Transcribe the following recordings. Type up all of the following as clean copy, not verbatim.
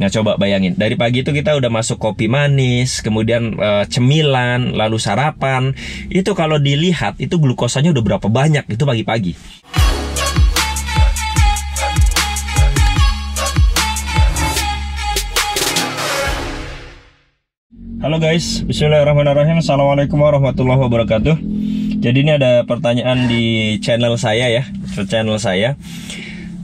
Nah coba bayangin, dari pagi itu kita udah masuk kopi manis, kemudian cemilan, lalu sarapan. Itu kalau dilihat itu glukosanya udah berapa banyak itu pagi-pagi. Halo guys, bismillahirrahmanirrahim. Assalamualaikum warahmatullahi wabarakatuh. Jadi ini ada pertanyaan di channel saya ya,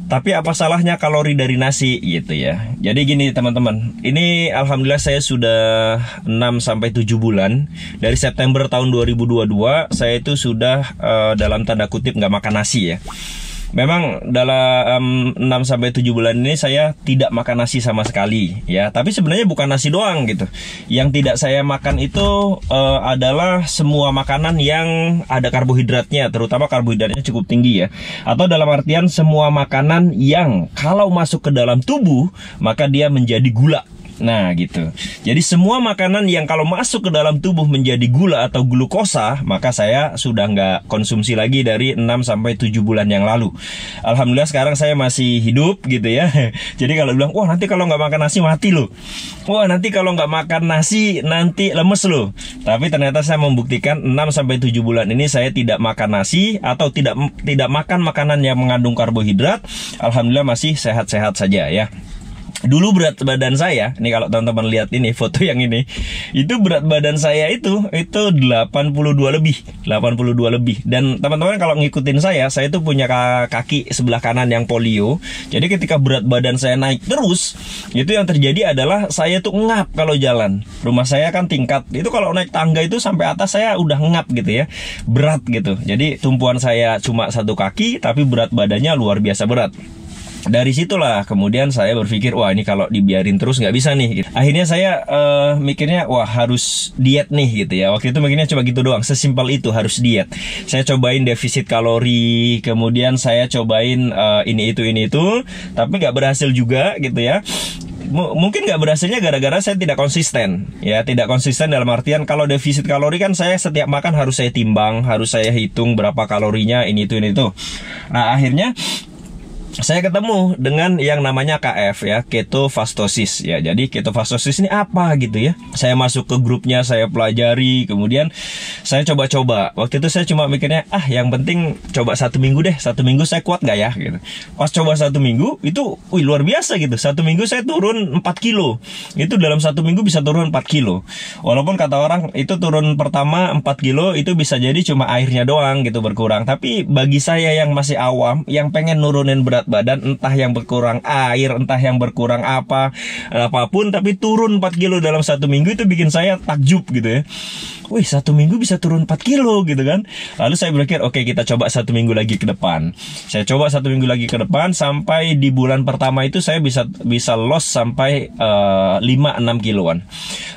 tapi apa salahnya kalori dari nasi gitu ya. Jadi gini teman-teman, ini alhamdulillah saya sudah 6-7 bulan. Dari September tahun 2022 saya itu sudah dalam tanda kutip nggak makan nasi ya. Memang dalam 6-7 bulan ini saya tidak makan nasi sama sekali ya. Tapi sebenarnya bukan nasi doang gitu. Yang tidak saya makan itu adalah semua makanan yang ada karbohidratnya, terutama karbohidratnya cukup tinggi ya. Atau dalam artian semua makanan yang kalau masuk ke dalam tubuh maka dia menjadi gula. Nah gitu. Jadi semua makanan yang kalau masuk ke dalam tubuh menjadi gula atau glukosa, maka saya sudah nggak konsumsi lagi dari 6-7 bulan yang lalu. Alhamdulillah sekarang saya masih hidup gitu ya. Jadi kalau bilang, wah nanti kalau nggak makan nasi mati loh. Wah nanti kalau nggak makan nasi nanti lemes loh. Tapi ternyata saya membuktikan 6-7 bulan ini saya tidak makan nasi atau tidak makan makanan yang mengandung karbohidrat. Alhamdulillah masih sehat-sehat saja ya. Dulu berat badan saya, nih kalau teman-teman lihat ini foto yang ini, itu berat badan saya itu 82 lebih. Dan teman-teman kalau ngikutin saya itu punya kaki sebelah kanan yang polio. Jadi ketika berat badan saya naik terus, itu yang terjadi adalah saya tuh ngap kalau jalan. Rumah saya kan tingkat, itu kalau naik tangga itu sampai atas saya udah ngap gitu ya, berat gitu. Jadi tumpuan saya cuma satu kaki, tapi berat badannya luar biasa berat. Dari situlah kemudian saya berpikir, wah ini kalau dibiarin terus nggak bisa nih gitu. Akhirnya saya mikirnya, wah harus diet nih gitu ya. Waktu itu mikirnya cuma gitu doang, sesimpel itu, harus diet. Saya cobain defisit kalori, kemudian saya cobain ini itu, tapi nggak berhasil juga gitu ya. Mungkin nggak berhasilnya gara-gara saya tidak konsisten ya. Tidak konsisten dalam artian kalau defisit kalori kan saya setiap makan harus saya timbang, harus saya hitung berapa kalorinya ini itu. Nah akhirnya saya ketemu dengan yang namanya KF ya, ketofastosis ya. Jadi ketofastosis ini apa gitu ya. Saya masuk ke grupnya, saya pelajari, kemudian saya coba-coba. Waktu itu saya cuma mikirnya, yang penting coba 1 minggu deh. 1 minggu saya kuat nggak ya gitu. Pas coba 1 minggu itu luar biasa gitu. 1 minggu saya turun 4 kilo. Itu dalam 1 minggu bisa turun 4 kilo. Walaupun kata orang itu turun pertama 4 kilo itu bisa jadi cuma airnya doang gitu berkurang. Tapi bagi saya yang masih awam, yang pengen nurunin berat badan, entah yang berkurang air, entah yang berkurang apapun, tapi turun 4 kilo dalam 1 minggu itu bikin saya takjub gitu ya. Wih, 1 minggu bisa turun 4 kilo gitu kan. Lalu saya berpikir, oke, kita coba 1 minggu lagi ke depan. Saya coba 1 minggu lagi ke depan, sampai di bulan pertama itu saya bisa loss sampai 5-6 kiloan.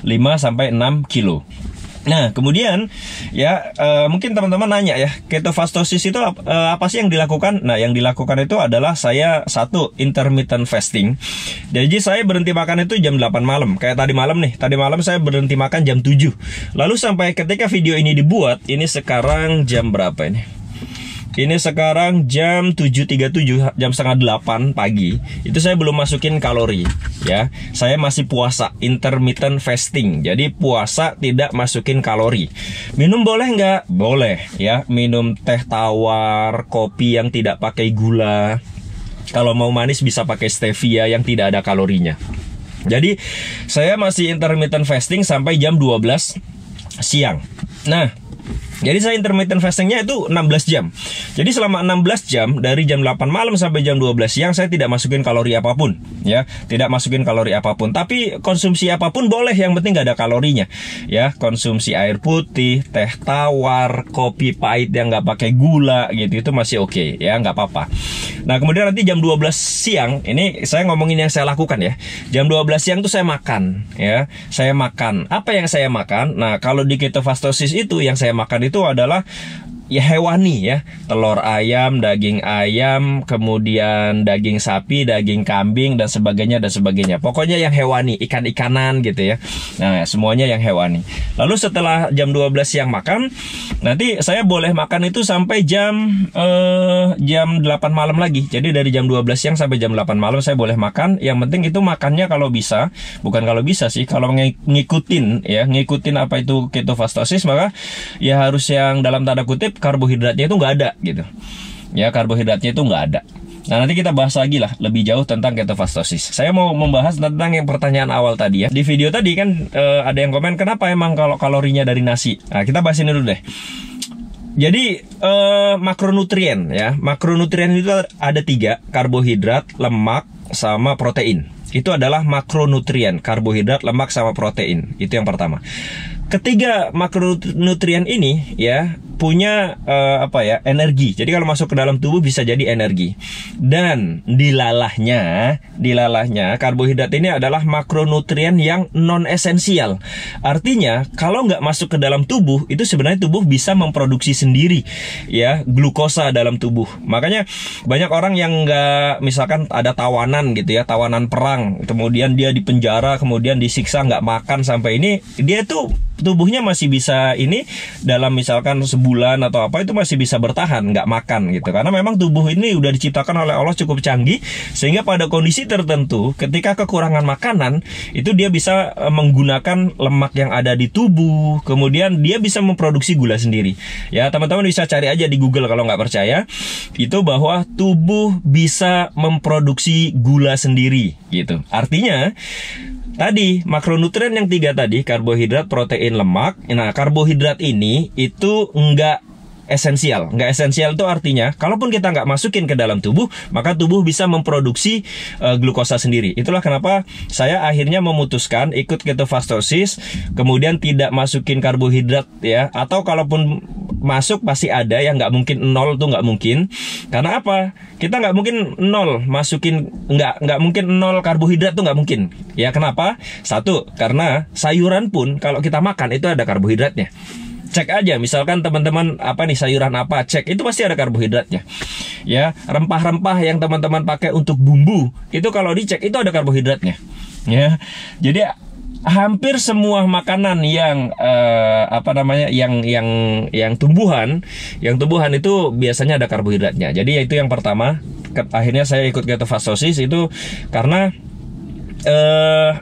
5-6 kilo. Nah kemudian ya mungkin teman-teman nanya ya, ketofastosis itu apa sih yang dilakukan? Nah yang dilakukan itu adalah saya intermittent fasting. Jadi saya berhenti makan itu jam 8 malam. Kayak tadi malam nih, tadi malam saya berhenti makan jam 7. Lalu sampai ketika video ini dibuat, ini sekarang jam berapa ini? Ini sekarang jam 7.37, jam setengah 8 pagi. Itu saya belum masukin kalori ya. Saya masih puasa, intermittent fasting. Jadi puasa tidak masukin kalori. Minum boleh nggak? Boleh ya. Minum teh tawar, kopi yang tidak pakai gula. Kalau mau manis bisa pakai stevia yang tidak ada kalorinya. Jadi saya masih intermittent fasting sampai jam 12 siang. Nah jadi saya intermittent fastingnya itu 16 jam. Jadi selama 16 jam, dari jam 8 malam sampai jam 12 siang, saya tidak masukin kalori apapun ya. Tidak masukin kalori apapun. Tapi konsumsi apapun boleh, yang penting gak ada kalorinya ya. Konsumsi air putih, teh tawar, kopi pahit yang gak pakai gula gitu, itu masih oke ya, gak apa-apa. Nah kemudian nanti jam 12 siang, ini saya ngomongin yang saya lakukan ya. Jam 12 siang tuh saya makan ya. Saya makan, apa yang saya makan? Nah kalau di ketofastosis itu yang saya makan itu adalah ya hewani ya, telur ayam, daging ayam, kemudian daging sapi, daging kambing dan sebagainya dan sebagainya. Pokoknya yang hewani, ikan-ikanan gitu ya. Nah, semuanya yang hewani. Lalu setelah jam 12 siang makan, nanti saya boleh makan itu sampai jam 8 malam lagi. Jadi dari jam 12 siang sampai jam 8 malam saya boleh makan. Yang penting itu makannya kalau bisa, bukan kalau bisa sih, kalau ngikutin apa itu ketofastosis, maka ya harus yang dalam tanda kutip karbohidratnya itu nggak ada gitu ya, karbohidratnya itu nggak ada. Nah, nanti kita bahas lagi lah lebih jauh tentang ketofastosis. Saya mau membahas tentang yang pertanyaan awal tadi ya. Di video tadi kan ada yang komen kenapa emang kalau kalorinya dari nasi. Nah, kita bahas ini dulu deh. Jadi makronutrien ya, makronutrien itu ada 3, karbohidrat, lemak, sama protein. Itu adalah makronutrien, karbohidrat, lemak, sama protein. Itu yang pertama. Ketiga makronutrien ini ya punya energi. Jadi kalau masuk ke dalam tubuh bisa jadi energi. Dan dilalahnya karbohidrat ini adalah makronutrien yang non esensial. Artinya kalau nggak masuk ke dalam tubuh itu sebenarnya tubuh bisa memproduksi sendiri ya glukosa dalam tubuh. Makanya banyak orang yang nggak, misalkan ada tawanan gitu ya, tawanan perang, kemudian dia di penjara, kemudian disiksa nggak makan sampai ini, dia tuh tubuhnya masih bisa ini dalam misalkan sebulan atau apa itu masih bisa bertahan nggak makan gitu, karena memang tubuh ini udah diciptakan oleh Allah cukup canggih sehingga pada kondisi tertentu ketika kekurangan makanan itu dia bisa menggunakan lemak yang ada di tubuh, kemudian dia bisa memproduksi gula sendiri ya. Teman-teman bisa cari aja di Google kalau nggak percaya, itu bahwa tubuh bisa memproduksi gula sendiri gitu. Artinya tadi makronutrien yang 3 tadi, karbohidrat, protein, lemak. Nah, karbohidrat ini itu nggak esensial. Nggak esensial itu artinya kalaupun kita nggak masukin ke dalam tubuh, maka tubuh bisa memproduksi glukosa sendiri. Itulah kenapa saya akhirnya memutuskan ikut ketofastosis, kemudian tidak masukin karbohidrat ya, atau kalaupun masuk pasti ada, yang nggak mungkin 0 tuh nggak mungkin. Karena apa? Kita nggak mungkin 0 masukin, nggak mungkin 0 karbohidrat tuh nggak mungkin. Ya kenapa? 1, karena sayuran pun kalau kita makan itu ada karbohidratnya. Cek aja, misalkan teman-teman apa nih sayuran apa, cek itu pasti ada karbohidratnya. Ya, rempah-rempah yang teman-teman pakai untuk bumbu itu kalau dicek itu ada karbohidratnya. Ya, jadi hampir semua makanan yang yang tumbuhan itu biasanya ada karbohidratnya. Jadi itu yang pertama. Akhirnya saya ikut ketofastosis itu karena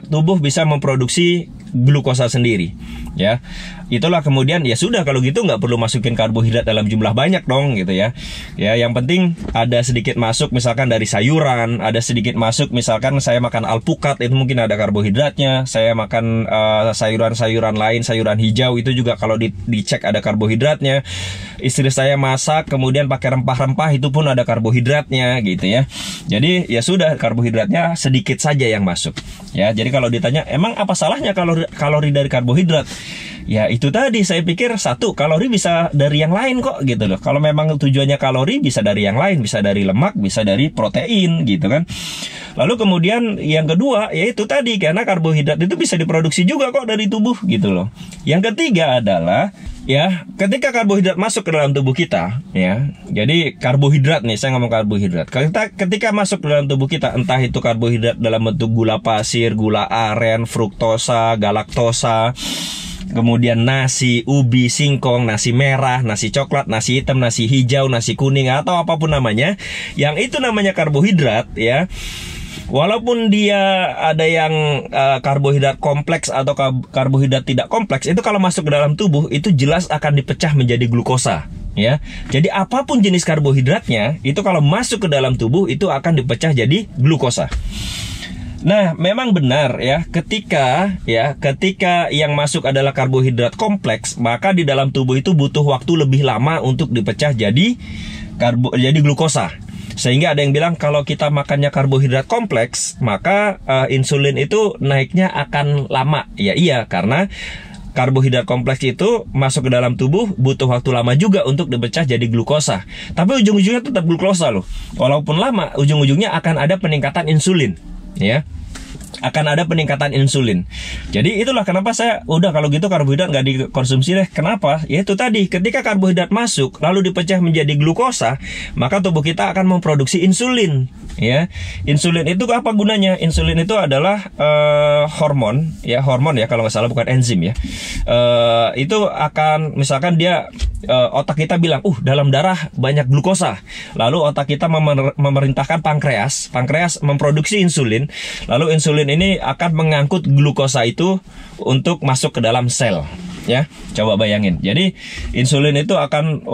tubuh bisa memproduksi glukosa sendiri ya. Itulah kemudian ya sudah, kalau gitu nggak perlu masukin karbohidrat dalam jumlah banyak dong gitu ya. Ya yang penting ada sedikit masuk misalkan dari sayuran, ada sedikit masuk misalkan saya makan alpukat itu mungkin ada karbohidratnya. Saya makan sayuran-sayuran lain, sayuran hijau itu juga kalau dicek ada karbohidratnya. Istri saya masak kemudian pakai rempah-rempah itu pun ada karbohidratnya gitu ya. Jadi ya sudah, karbohidratnya sedikit saja yang masuk ya. Jadi kalau ditanya emang apa salahnya kalori dari karbohidrat, ya itu tadi saya pikir 1, kalori bisa dari yang lain kok gitu loh. Kalau memang tujuannya kalori bisa dari yang lain, bisa dari lemak, bisa dari protein gitu kan. Lalu kemudian yang kedua yaitu tadi, karena karbohidrat itu bisa diproduksi juga kok dari tubuh gitu loh. Yang ketiga adalah ya ketika karbohidrat masuk ke dalam tubuh kita ya, jadi karbohidrat nih, saya ngomong karbohidrat, ketika masuk ke dalam tubuh kita, entah itu karbohidrat dalam bentuk gula pasir, gula aren, fruktosa, galaktosa, kemudian nasi, ubi, singkong, nasi merah, nasi coklat, nasi hitam, nasi hijau, nasi kuning, atau apapun namanya, yang itu namanya karbohidrat ya. Walaupun dia ada yang karbohidrat kompleks atau karbohidrat tidak kompleks, itu kalau masuk ke dalam tubuh itu jelas akan dipecah menjadi glukosa ya. Jadi apapun jenis karbohidratnya itu kalau masuk ke dalam tubuh itu akan dipecah jadi glukosa. Nah, memang benar ya, ketika yang masuk adalah karbohidrat kompleks, maka di dalam tubuh itu butuh waktu lebih lama untuk dipecah jadi glukosa. Sehingga ada yang bilang kalau kita makannya karbohidrat kompleks, maka insulin itu naiknya akan lama. Ya iya, karena karbohidrat kompleks itu masuk ke dalam tubuh butuh waktu lama juga untuk dipecah jadi glukosa. Tapi ujung-ujungnya tetap glukosa loh. Walaupun lama, ujung-ujungnya akan ada peningkatan insulin ya. akan ada peningkatan insulin. Jadi itulah kenapa saya udah kalau gitu karbohidrat nggak dikonsumsi deh. Kenapa? Ya itu tadi, ketika karbohidrat masuk lalu dipecah menjadi glukosa, maka tubuh kita akan memproduksi insulin. Ya, insulin itu apa gunanya? Insulin itu adalah hormon ya kalau nggak salah, bukan enzim ya. Itu akan misalkan dia otak kita bilang, dalam darah banyak glukosa. Lalu otak kita memerintahkan pankreas memproduksi insulin. Lalu insulin ini akan mengangkut glukosa itu untuk masuk ke dalam sel. Ya, coba bayangin. Jadi insulin itu akan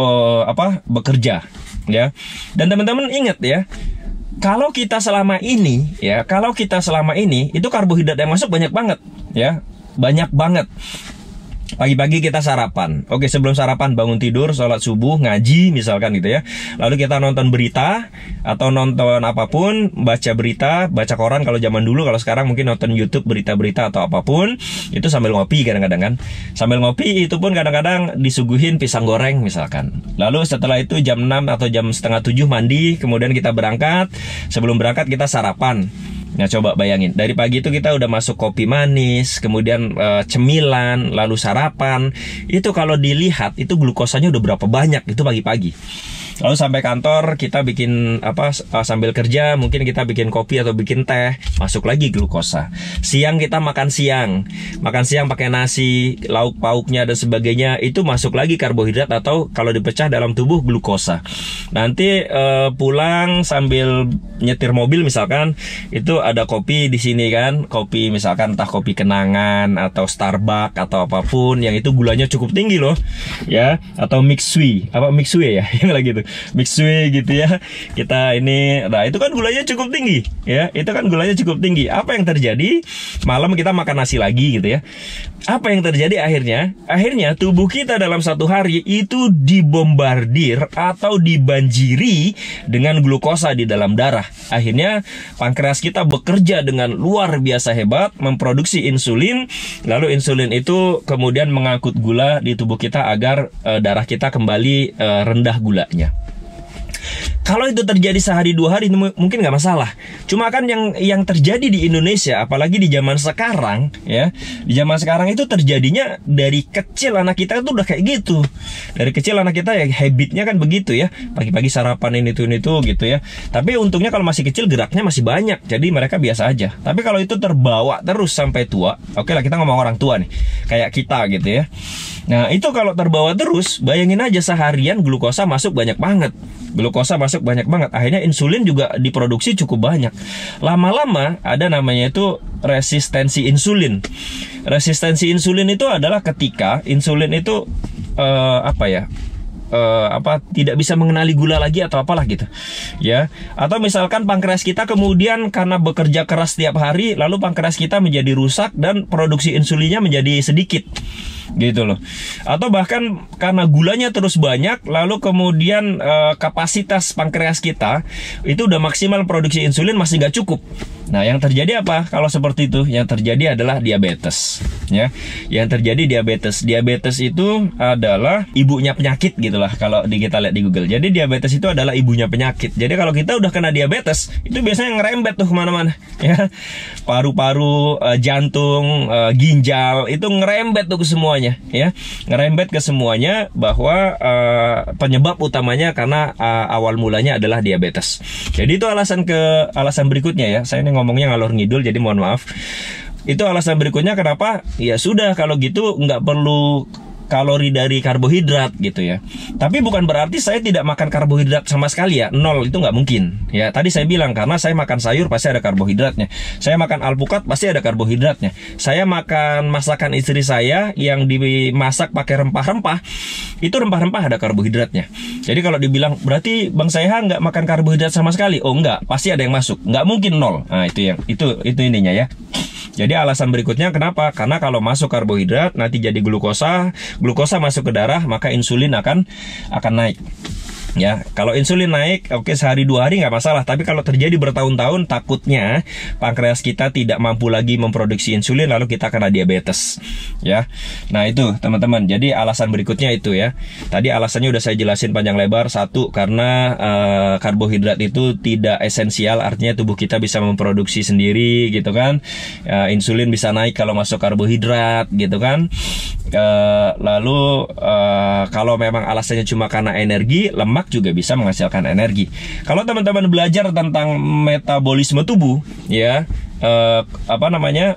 bekerja. Ya, dan teman-teman ingat ya. Kalau kita selama ini itu karbohidrat yang masuk banyak banget ya, banyak banget. Pagi-pagi kita sarapan. Oke, sebelum sarapan bangun tidur, sholat subuh, ngaji misalkan gitu ya. Lalu kita nonton berita atau nonton apapun, baca berita, baca koran kalau zaman dulu. Kalau sekarang mungkin nonton YouTube berita-berita atau apapun. Itu sambil ngopi kadang-kadang kan. Sambil ngopi itu pun kadang-kadang disuguhin pisang goreng misalkan. Lalu setelah itu jam 6 atau jam setengah 7 mandi, kemudian kita berangkat. Sebelum berangkat kita sarapan. Nah, coba bayangin, dari pagi itu kita udah masuk kopi manis, kemudian cemilan, lalu sarapan. Itu kalau dilihat, itu glukosanya udah berapa banyak, itu pagi-pagi. Lalu sampai kantor kita bikin sambil kerja mungkin kita bikin kopi atau bikin teh, masuk lagi glukosa. Siang kita makan siang pakai nasi, lauk pauknya dan sebagainya, itu masuk lagi karbohidrat atau kalau dipecah dalam tubuh glukosa. Nanti pulang sambil nyetir mobil misalkan, itu ada kopi di sini kan, kopi misalkan entah kopi kenangan atau Starbucks atau apapun yang itu gulanya cukup tinggi loh ya, atau mixue ya yang lagi itu mixue gitu ya. Kita ini, nah itu kan gulanya cukup tinggi ya, itu kan gulanya cukup tinggi. Apa yang terjadi? Malam kita makan nasi lagi gitu ya. Apa yang terjadi akhirnya tubuh kita dalam satu hari itu dibombardir atau dibanjiri dengan glukosa di dalam darah. Akhirnya pankreas kita bekerja dengan luar biasa hebat, memproduksi insulin. Lalu insulin itu kemudian mengangkut gula di tubuh kita agar darah kita kembali rendah gulanya. Kalau itu terjadi sehari 2 hari mungkin nggak masalah. Cuma kan yang terjadi di Indonesia, apalagi di zaman sekarang ya, di zaman sekarang itu terjadinya dari kecil anak kita itu udah kayak gitu. Dari kecil anak kita ya habitnya kan begitu ya, pagi-pagi sarapan ini itu gitu ya. Tapi untungnya kalau masih kecil geraknya masih banyak, jadi mereka biasa aja. Tapi kalau itu terbawa terus sampai tua, oke lah kita ngomong orang tua nih, kayak kita gitu ya. Nah itu kalau terbawa terus, bayangin aja seharian glukosa masuk banyak banget. Akhirnya insulin juga diproduksi cukup banyak. Lama-lama ada namanya itu resistensi insulin. Resistensi insulin itu adalah ketika insulin itu tidak bisa mengenali gula lagi atau apalah gitu ya. Atau misalkan pankreas kita kemudian karena bekerja keras setiap hari, lalu pankreas kita menjadi rusak dan produksi insulinnya menjadi sedikit gitu loh. Atau bahkan karena gulanya terus banyak, lalu kemudian kapasitas pankreas kita itu udah maksimal produksi insulin masih nggak cukup. Nah yang terjadi apa kalau seperti itu? Yang terjadi adalah diabetes ya. Yang terjadi diabetes itu adalah ibunya penyakit gitulah kalau kita lihat di Google. Jadi diabetes itu adalah ibunya penyakit. Jadi kalau kita udah kena diabetes, itu biasanya ngerembet tuh kemana-mana ya. Paru-paru, jantung, ginjal itu ngerembet tuh ke semuanya ya. Ngerembet ke semuanya bahwa penyebab utamanya karena awal mulanya adalah diabetes. Jadi itu alasan berikutnya ya. Saya ini ngomongnya ngalor ngidul, jadi mohon maaf. Itu alasan berikutnya kenapa ya sudah kalau gitu nggak perlu kalori dari karbohidrat gitu ya. Tapi bukan berarti saya tidak makan karbohidrat sama sekali ya, 0 itu nggak mungkin ya. Tadi saya bilang karena saya makan sayur pasti ada karbohidratnya, saya makan alpukat pasti ada karbohidratnya, saya makan masakan istri saya yang dimasak pakai rempah-rempah, itu rempah-rempah ada karbohidratnya. Jadi kalau dibilang berarti Bang Seha nggak makan karbohidrat sama sekali, oh enggak, pasti ada yang masuk, nggak mungkin 0. Nah itu ininya ya. Jadi alasan berikutnya kenapa? Karena kalau masuk karbohidrat nanti jadi glukosa masuk ke darah, maka insulin akan naik. Ya, kalau insulin naik, oke, sehari 2 hari nggak masalah. Tapi kalau terjadi bertahun-tahun, takutnya pankreas kita tidak mampu lagi memproduksi insulin, lalu kita kena diabetes. Ya, nah itu teman-teman. Jadi alasan berikutnya itu ya. Tadi alasannya udah saya jelasin panjang lebar. Satu, karena karbohidrat itu tidak esensial, artinya tubuh kita bisa memproduksi sendiri, gitu kan. Insulin bisa naik kalau masuk karbohidrat, gitu kan. Lalu kalau memang alasannya cuma karena energi, lemak juga bisa menghasilkan energi. Kalau teman-teman belajar tentang metabolisme tubuh, ya,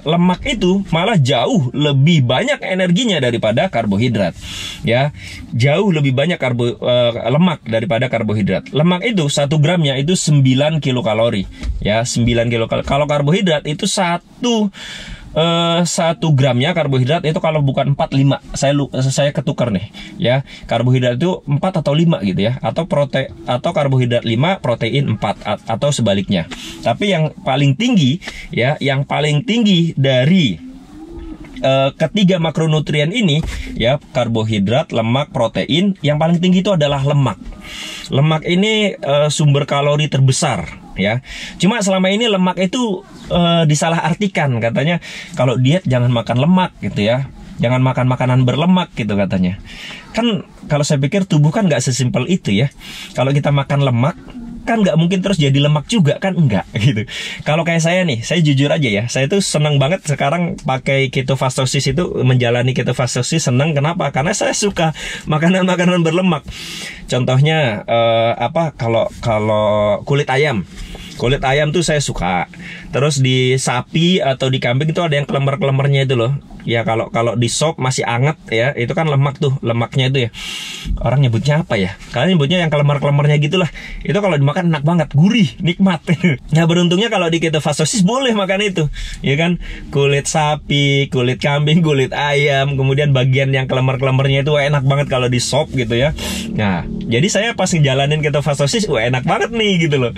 lemak itu malah jauh lebih banyak energinya daripada karbohidrat. Ya, jauh lebih banyak lemak daripada karbohidrat. Lemak itu 1 gramnya itu 9 kilokalori. Ya, 9 kilokalori. Kalau karbohidrat itu 1 gramnya karbohidrat itu kalau bukan 4, 5. Saya ketukar nih, ya. Karbohidrat itu 4 atau 5 gitu ya. Atau karbohidrat 5, protein 4 atau sebaliknya. Tapi yang paling tinggi, ya, yang paling tinggi dari ketiga makronutrien ini, ya, karbohidrat, lemak, protein, yang paling tinggi itu adalah lemak. Lemak ini sumber kalori terbesar, ya. Cuma selama ini lemak itu disalahartikan, katanya kalau diet jangan makan lemak gitu ya, jangan makan makanan berlemak gitu katanya. Kan kalau saya pikir tubuh kan nggak sesimpel itu ya. Kalau kita makan lemak kan nggak mungkin terus jadi lemak juga kan, enggak gitu. Kalau kayak saya nih, saya jujur aja ya, saya tuh seneng banget sekarang pakai ketofastosis, itu menjalani ketofastosis seneng. Kenapa? Karena saya suka makanan-makanan berlemak. Contohnya kalau kulit ayam tuh saya suka. Terus di sapi atau di kambing itu ada yang kelemer-kelemernya itu loh. Ya kalau di sop masih anget ya, itu kan lemak tuh, lemaknya itu ya. Orang nyebutnya apa ya? Kalian nyebutnya yang kelemer-kelemernya gitulah. Itu kalau dimakan enak banget, gurih, nikmat. Nah, beruntungnya kalau di ketofastosis boleh makan itu. Ya kan? Kulit sapi, kulit kambing, kulit ayam, kemudian bagian yang kelemer-kelemernya itu enak banget kalau di sop gitu ya. Nah, jadi saya pas ngejalanin ketofastosis, enak banget nih gitu loh.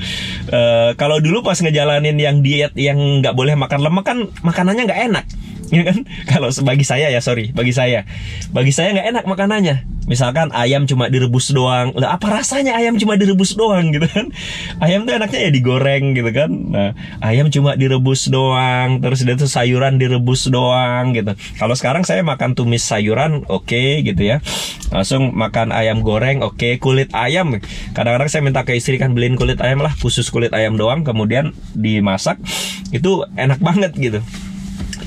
Kalau dulu pas ngejalanin yang diet yang nggak boleh makan lemak kan makanannya nggak enak, ya kan? Kalau bagi saya nggak enak makanannya. Misalkan ayam cuma direbus doang, lah apa rasanya ayam cuma direbus doang gitu kan? Ayam tuh enaknya ya digoreng gitu kan. Nah, ayam cuma direbus doang, terus itu sayuran direbus doang gitu. Kalau sekarang saya makan tumis sayuran, oke, gitu ya. Langsung makan ayam goreng, oke. Kulit ayam, kadang-kadang saya minta ke istri kan beliin kulit ayam lah, khusus kulit ayam doang, kemudian dimasak, itu enak banget gitu.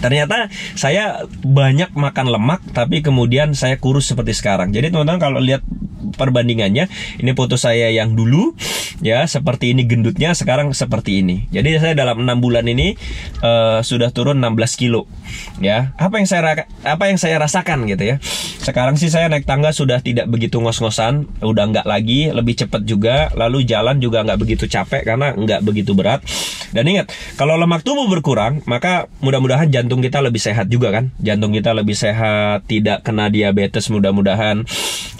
Ternyata saya banyak makan lemak, tapi kemudian saya kurus seperti sekarang. Jadi teman-teman kalau lihat perbandingannya, ini foto saya yang dulu, ya, seperti ini gendutnya, sekarang seperti ini. Jadi saya dalam 6 bulan ini sudah turun 16 kilo. Ya, apa yang saya rasakan gitu ya. Sekarang sih saya naik tangga sudah tidak begitu ngos-ngosan, udah nggak lagi, lebih cepat juga. Lalu jalan juga nggak begitu capek karena nggak begitu berat. Dan ingat, kalau lemak tubuh berkurang, maka mudah-mudahan jantung kita lebih sehat juga kan. Jantung kita lebih sehat, tidak kena diabetes mudah-mudahan.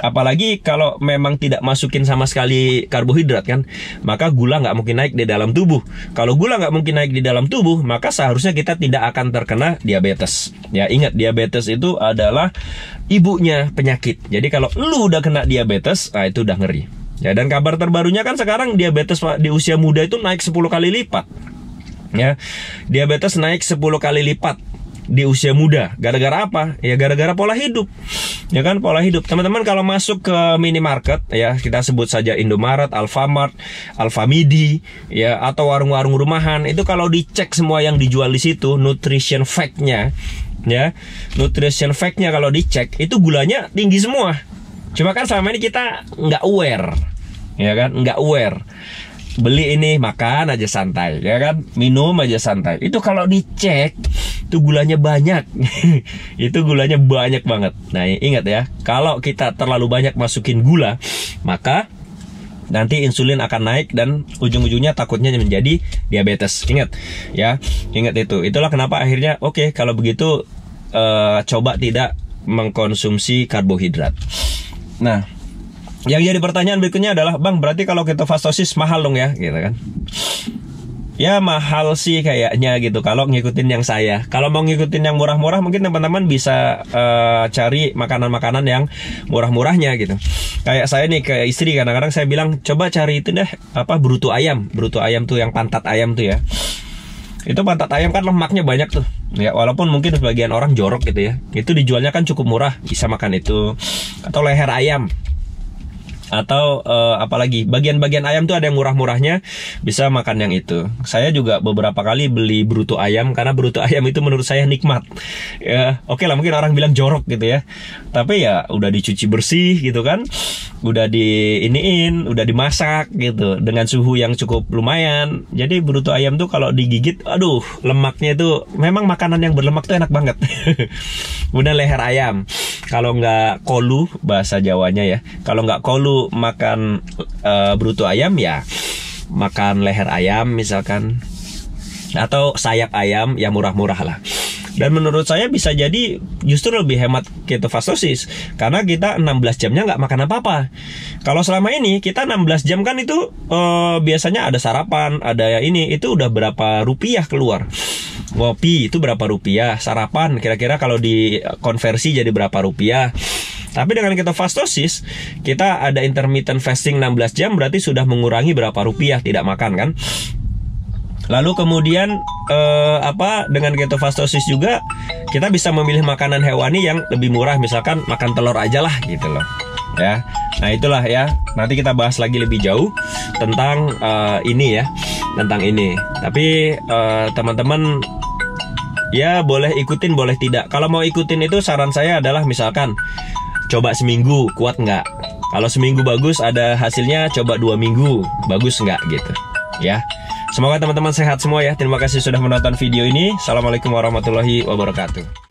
Apalagi kalau memang tidak masukin sama sekali karbohidrat kan, maka gula nggak mungkin naik di dalam tubuh. Kalau gula nggak mungkin naik di dalam tubuh, maka seharusnya kita tidak akan terkena diabetes. Ya, ingat, diabetes itu adalah ibunya penyakit. Jadi kalau lu udah kena diabetes, nah itu udah ngeri. Ya, dan kabar terbarunya kan sekarang diabetes di usia muda itu naik 10 kali lipat. Ya, diabetes naik 10 kali lipat di usia muda. Gara-gara apa? Ya gara-gara pola hidup. Ya kan, pola hidup. Teman-teman kalau masuk ke minimarket, ya kita sebut saja Indomaret, Alfamart, Alfamidi, ya, atau warung-warung rumahan, itu kalau dicek semua yang dijual di situ, nutrition fact-nya, ya, nutrition fact-nya kalau dicek itu gulanya tinggi semua. Cuma kan selama ini kita nggak aware, ya kan, nggak aware. Beli ini, makan aja santai, ya kan, minum aja santai. Itu kalau dicek, itu gulanya banyak. Itu gulanya banyak banget. Nah, ingat ya, kalau kita terlalu banyak masukin gula, maka nanti insulin akan naik dan ujung-ujungnya takutnya menjadi diabetes. Ingat ya, ingat itu. Itulah kenapa akhirnya oke, kalau begitu coba tidak mengkonsumsi karbohidrat. Nah, yang jadi pertanyaan berikutnya adalah, Bang, berarti kalau ketofastosis mahal dong ya, gitu kan? ya mahal sih kayaknya gitu kalau ngikutin yang saya. Kalau mau ngikutin yang murah-murah mungkin teman-teman bisa cari makanan-makanan yang murah-murahnya gitu. Kayak saya nih ke istri kadang-kadang saya bilang coba cari itu deh apa bruto ayam tuh yang pantat ayam tuh ya. Itu pantat ayam kan lemaknya banyak tuh ya, walaupun mungkin sebagian orang jorok gitu ya, itu dijualnya kan cukup murah, bisa makan itu. Atau leher ayam, atau apalagi bagian-bagian ayam tuh ada yang murah-murahnya, bisa makan yang itu. Saya juga beberapa kali beli bruto ayam karena bruto ayam itu menurut saya nikmat ya. Oke lah mungkin orang bilang jorok gitu ya, tapi ya udah dicuci bersih gitu kan, udah diiniin, udah dimasak gitu dengan suhu yang cukup lumayan. Jadi bruto ayam tuh kalau digigit, aduh lemaknya itu memang makanan yang berlemak tuh enak banget. Kemudian leher ayam, kalau nggak kolu bahasa Jawanya ya, kalau nggak kolu makan bruto ayam ya makan leher ayam misalkan, atau sayap ayam yang murah-murah lah. Dan menurut saya bisa jadi justru lebih hemat ketofastosis karena kita 16 jamnya nggak makan apa-apa. Kalau selama ini kita 16 jam kan itu biasanya ada sarapan, ada ini, itu udah berapa rupiah keluar. Ngopi itu berapa rupiah, sarapan kira-kira kalau dikonversi jadi berapa rupiah. Tapi dengan ketofastosis kita ada intermittent fasting 16 jam, berarti sudah mengurangi berapa rupiah tidak makan kan. Lalu kemudian dengan ketofastosis juga kita bisa memilih makanan hewani yang lebih murah, misalkan makan telur aja lah gitu loh ya. Nah itulah ya, nanti kita bahas lagi lebih jauh tentang ini ya, tentang ini. Tapi teman-teman ya boleh ikutin boleh tidak. Kalau mau ikutin itu saran saya adalah misalkan coba seminggu kuat nggak. Kalau seminggu bagus ada hasilnya, coba 2 minggu bagus nggak gitu ya. Semoga teman-teman sehat semua ya. Terima kasih sudah menonton video ini. Assalamualaikum warahmatullahi wabarakatuh.